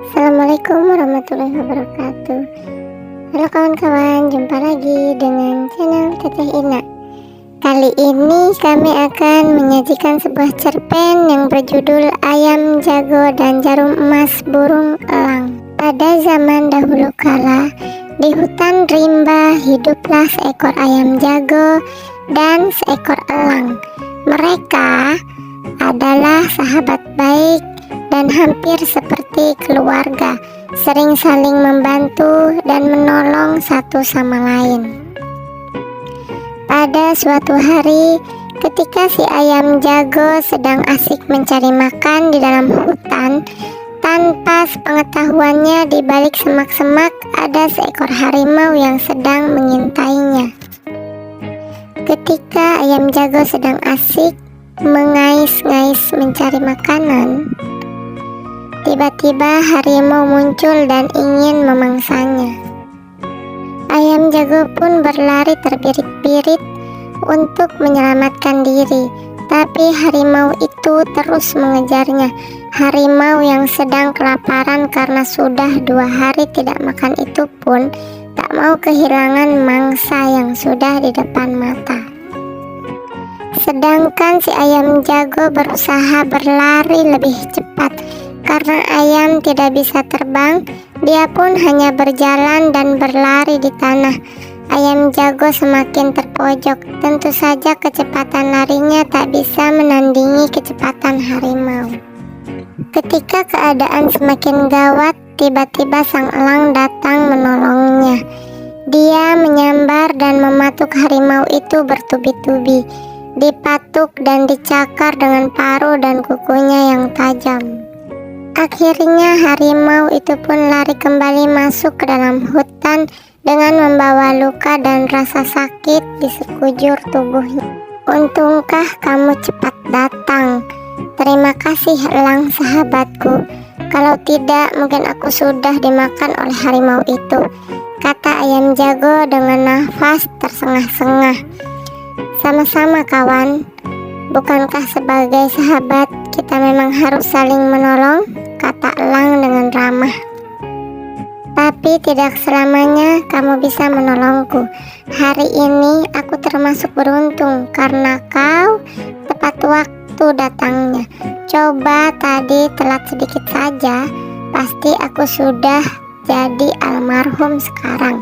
Assalamualaikum warahmatullahi wabarakatuh. Halo kawan-kawan, jumpa lagi dengan channel Teteh Ina. Kali ini kami akan menyajikan sebuah cerpen yang berjudul Ayam Jago dan Jarum Emas Burung Elang. Pada zaman dahulu kala, di hutan rimba hiduplah seekor ayam jago dan seekor elang. Mereka adalah sahabat baik dan hampir seperti keluarga, sering saling membantu dan menolong satu sama lain. Pada suatu hari, ketika si ayam jago sedang asik mencari makan di dalam hutan, tanpa sepengetahuannya di balik semak-semak ada seekor harimau yang sedang mengintainya. Ketika ayam jago sedang asik mengais-ngais mencari makanan, tiba-tiba harimau muncul dan ingin memangsanya. Ayam jago pun berlari terbirit-birit untuk menyelamatkan diri, tapi harimau itu terus mengejarnya. Harimau yang sedang kelaparan karena sudah 2 hari tidak makan itu pun tak mau kehilangan mangsa yang sudah di depan mata. Sedangkan si ayam jago berusaha berlari lebih cepat. Karena ayam tidak bisa terbang, dia pun hanya berjalan dan berlari di tanah. Ayam jago semakin terpojok. Tentu saja kecepatan larinya tak bisa menandingi kecepatan harimau. Ketika keadaan semakin gawat, tiba-tiba sang elang datang menolongnya. Dia menyambar dan mematuk harimau itu bertubi-tubi. Dipatuk dan dicakar dengan paruh dan kukunya yang tajam. Akhirnya harimau itu pun lari kembali masuk ke dalam hutan dengan membawa luka dan rasa sakit di sekujur tubuhnya. Untungkah kamu cepat datang. Terima kasih elang sahabatku. Kalau tidak mungkin aku sudah dimakan oleh harimau itu, kata ayam jago dengan nafas tersengah-sengah. Sama-sama kawan. Bukankah sebagai sahabat kita memang harus saling menolong, kata elang dengan ramah. Tapi tidak selamanya kamu bisa menolongku. Hari ini aku termasuk beruntung karena kau tepat waktu datangnya. Coba tadi telat sedikit saja, pasti aku sudah jadi almarhum sekarang,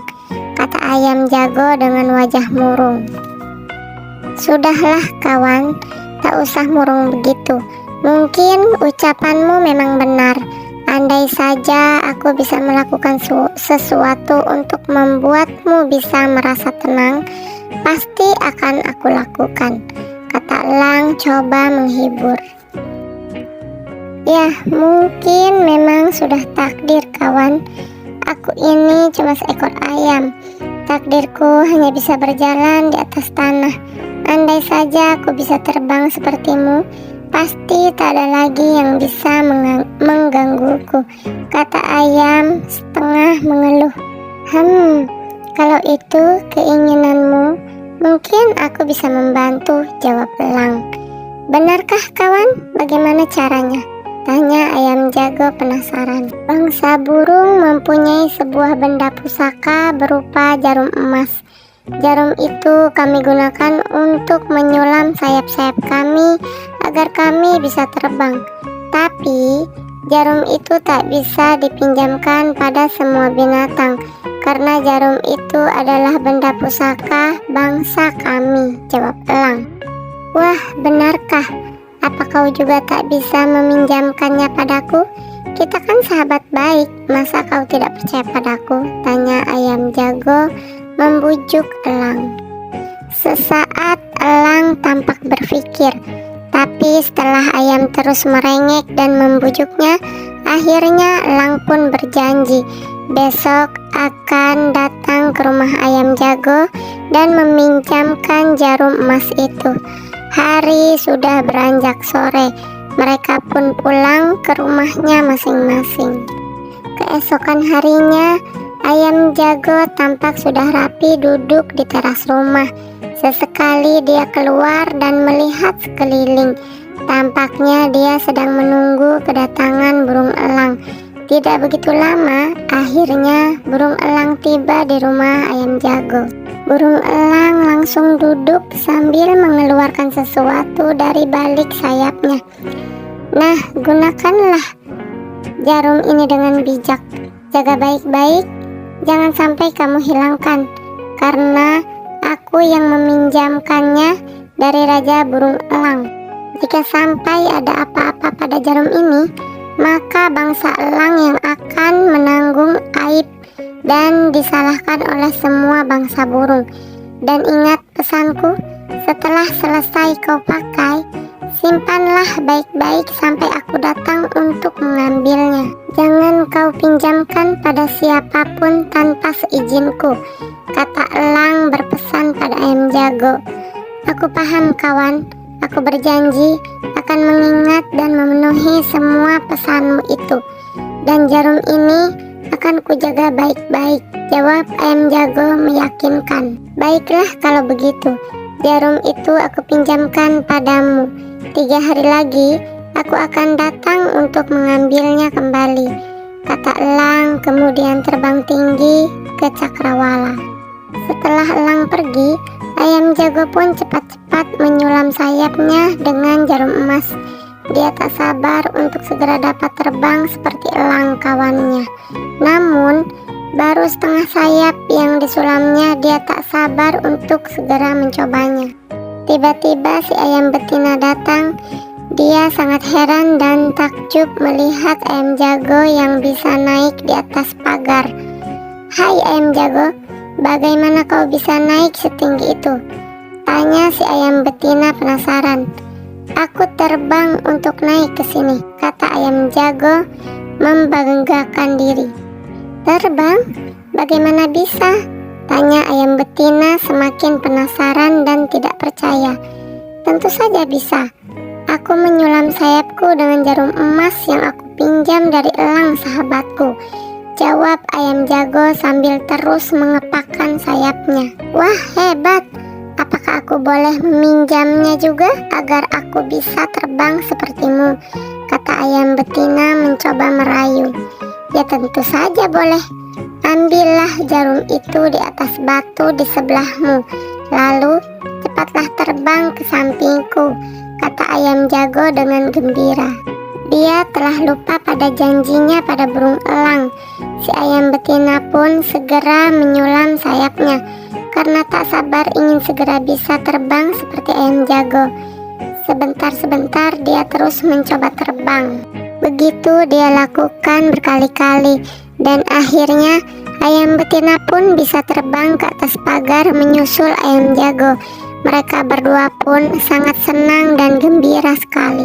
kata ayam jago dengan wajah murung. Sudahlah kawan, tak usah murung begitu. Mungkin ucapanmu memang benar. Andai saja aku bisa melakukan sesuatu untuk membuatmu bisa merasa tenang, pasti akan aku lakukan, kata elang coba menghibur. Ya, mungkin memang sudah takdir kawan. Aku ini cuma seekor ayam. Takdirku hanya bisa berjalan di atas tanah. Andai saja aku bisa terbang sepertimu, pasti tak ada lagi yang bisa menggangguku, kata ayam setengah mengeluh. Kalau itu keinginanmu, mungkin aku bisa membantu, jawab elang. Benarkah kawan? Bagaimana caranya? Tanya ayam jago penasaran. Bangsa burung mempunyai sebuah benda pusaka berupa jarum emas. Jarum itu kami gunakan untuk menyulam sayap-sayap kami agar kami bisa terbang. Tapi jarum itu tak bisa dipinjamkan pada semua binatang karena jarum itu adalah benda pusaka bangsa kami, jawab elang. Wah, benarkah? Apa kau juga tak bisa meminjamkannya padaku? Kita kan sahabat baik, masa kau tidak percaya padaku? Tanya ayam jago membujuk elang. Sesaat elang tampak berpikir, tapi setelah ayam terus merengek dan membujuknya, akhirnya elang pun berjanji besok akan datang ke rumah ayam jago dan meminjamkan jarum emas itu. Hari sudah beranjak sore, mereka pun pulang ke rumahnya masing-masing. Keesokan harinya, ayam jago tampak sudah rapi duduk di teras rumah. Sesekali dia keluar dan melihat sekeliling. Tampaknya dia sedang menunggu kedatangan burung elang. Tidak begitu lama, akhirnya burung elang tiba di rumah ayam jago. Burung elang langsung duduk sambil mengeluarkan sesuatu dari balik sayapnya. Nah, gunakanlah jarum ini dengan bijak. Jaga baik-baik, jangan sampai kamu hilangkan, karena aku yang meminjamkannya dari Raja Burung Elang. Jika sampai ada apa-apa pada jarum ini, maka bangsa elang yang akan menanggung aib dan disalahkan oleh semua bangsa burung. Dan ingat pesanku, setelah selesai kau pakai, simpanlah baik-baik sampai aku datang untuk mengambilnya. Jangan kau pinjamkan pada siapapun tanpa seizinku, kata elang berpesan pada ayam jago. Aku paham kawan, aku berjanji akan mengingat dan memenuhi semua pesanmu itu. Dan jarum ini akan kujaga baik-baik, jawab ayam jago meyakinkan. Baiklah kalau begitu, jarum itu aku pinjamkan padamu. 3 hari lagi aku akan datang untuk mengambilnya kembali, kata elang kemudian terbang tinggi ke cakrawala. Setelah elang pergi, ayam jago pun cepat-cepat menyulam sayapnya dengan jarum emas. Dia tak sabar untuk segera dapat terbang seperti elang kawannya. Namun, baru setengah sayap yang disulamnya, dia tak sabar untuk segera mencobanya. Tiba-tiba si ayam betina datang. Dia sangat heran dan takjub melihat ayam jago yang bisa naik di atas pagar. Hai ayam jago, bagaimana kau bisa naik setinggi itu? Tanya si ayam betina penasaran. Aku terbang untuk naik ke sini, kata ayam jago membanggakan diri. Terbang? Bagaimana bisa? Tanya ayam betina semakin penasaran dan tidak percaya. Tentu saja bisa. Aku menyulam sayapku dengan jarum emas yang aku pinjam dari elang sahabatku, jawab ayam jago sambil terus mengepakkan sayapnya. Wah, hebat! Apakah aku boleh meminjamnya juga agar aku bisa terbang sepertimu? Kata ayam betina mencoba merayu. Ya tentu saja boleh. Ambillah jarum itu di atas batu di sebelahmu, lalu cepatlah terbang ke sampingku, kata ayam jago dengan gembira. Dia telah lupa pada janjinya pada burung elang. Si ayam betina pun segera menyulam sayapnya, karena tak sabar ingin segera bisa terbang seperti ayam jago. Sebentar-sebentar dia terus mencoba terbang. Begitu dia lakukan berkali-kali, dan akhirnya ayam betina pun bisa terbang ke atas pagar menyusul ayam jago. Mereka berdua pun sangat senang dan gembira sekali.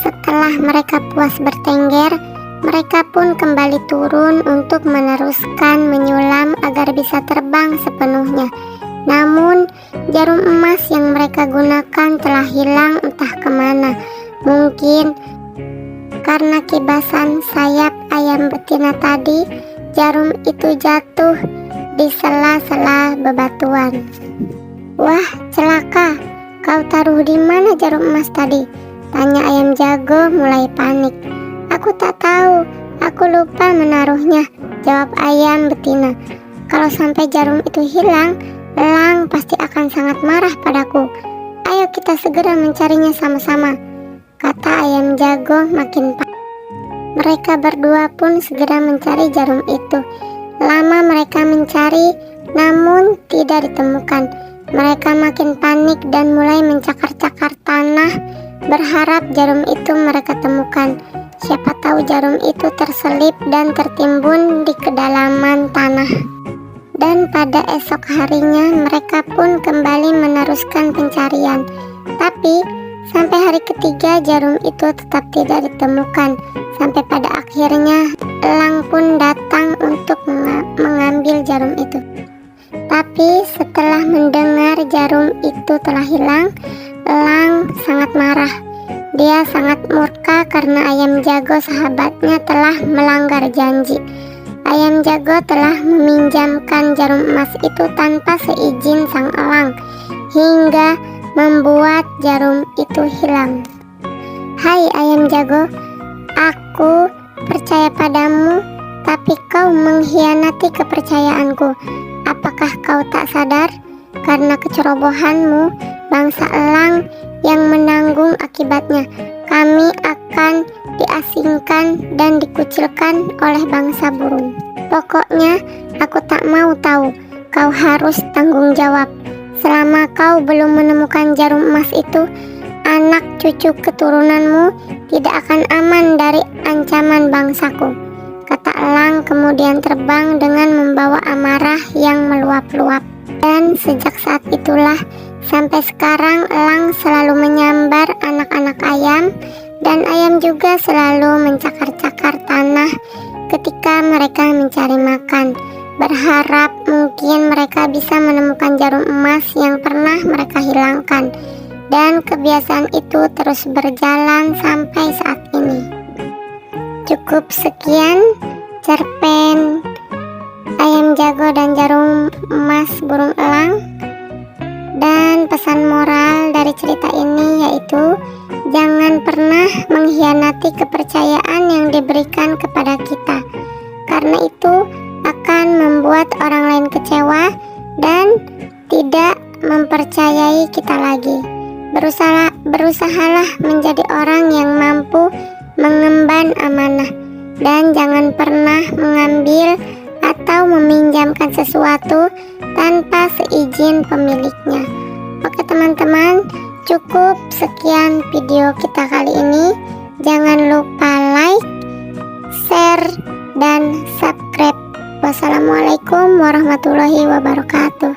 Setelah mereka puas bertengger, mereka pun kembali turun untuk meneruskan menyulam agar bisa terbang sepenuhnya. Namun, jarum emas yang mereka gunakan telah hilang entah kemana. Mungkin karena kibasan sayap ayam betina tadi, jarum itu jatuh di sela-sela bebatuan. Wah, celaka! Kau taruh di mana jarum emas tadi? Tanya ayam jago mulai panik. Aku tak tahu, aku lupa menaruhnya, jawab ayam betina. Kalau sampai jarum itu hilang, elang pasti akan sangat marah padaku. Ayo kita segera mencarinya sama-sama, kata ayam jago makin panik. Mereka berdua pun segera mencari jarum itu. Lama mereka mencari, namun tidak ditemukan. Mereka makin panik dan mulai mencakar-cakar tanah, berharap jarum itu mereka temukan. Siapa tahu jarum itu terselip dan tertimbun di kedalaman tanah. Dan pada esok harinya mereka pun kembali meneruskan pencarian. Tapi sampai hari ketiga jarum itu tetap tidak ditemukan. Sampai pada akhirnya elang pun datang untuk mengambil jarum itu. Tapi setelah mendengar jarum itu telah hilang, elang sangat marah. Dia sangat murka karena ayam jago sahabatnya telah melanggar janji. Ayam jago telah meminjamkan jarum emas itu tanpa seizin sang elang, hingga membuat jarum itu hilang. Hai ayam jago, aku percaya padamu, tapi kau mengkhianati kepercayaanku. Apakah kau tak sadar? Karena kecerobohanmu, bangsa elang yang menanggung akibatnya. Kami akan diasingkan dan dikucilkan oleh bangsa burung. Pokoknya, aku tak mau tahu. Kau harus tanggung jawab. Selama kau belum menemukan jarum emas itu, anak cucu keturunanmu tidak akan aman dari ancaman bangsaku. Kata elang kemudian terbang dengan membawa amarah yang meluap-luap. Dan sejak saat itulah sampai sekarang elang selalu menyambar anak-anak ayam, dan ayam juga selalu mencakar-cakar tanah ketika mereka mencari makan, berharap mungkin mereka bisa menemukan jarum emas yang pernah mereka hilangkan. Dan kebiasaan itu terus berjalan sampai saat ini. Cukup sekian cerpen Ayam Jago dan Jarum Emas Burung Elang. Dan pesan moral dari cerita ini yaitu jangan pernah mengkhianati kepercayaan yang diberikan kepada kita, karena itu akan membuat orang lain kecewa dan tidak mempercayai kita lagi. Berusahalah menjadi orang yang mampu mengemban amanah, dan jangan pernah mengambil atau meminjamkan sesuatu tanpa seizin pemiliknya. Oke teman-teman, cukup sekian video kita kali ini. Jangan lupa like, share, dan subscribe. Wassalamualaikum warahmatullahi wabarakatuh.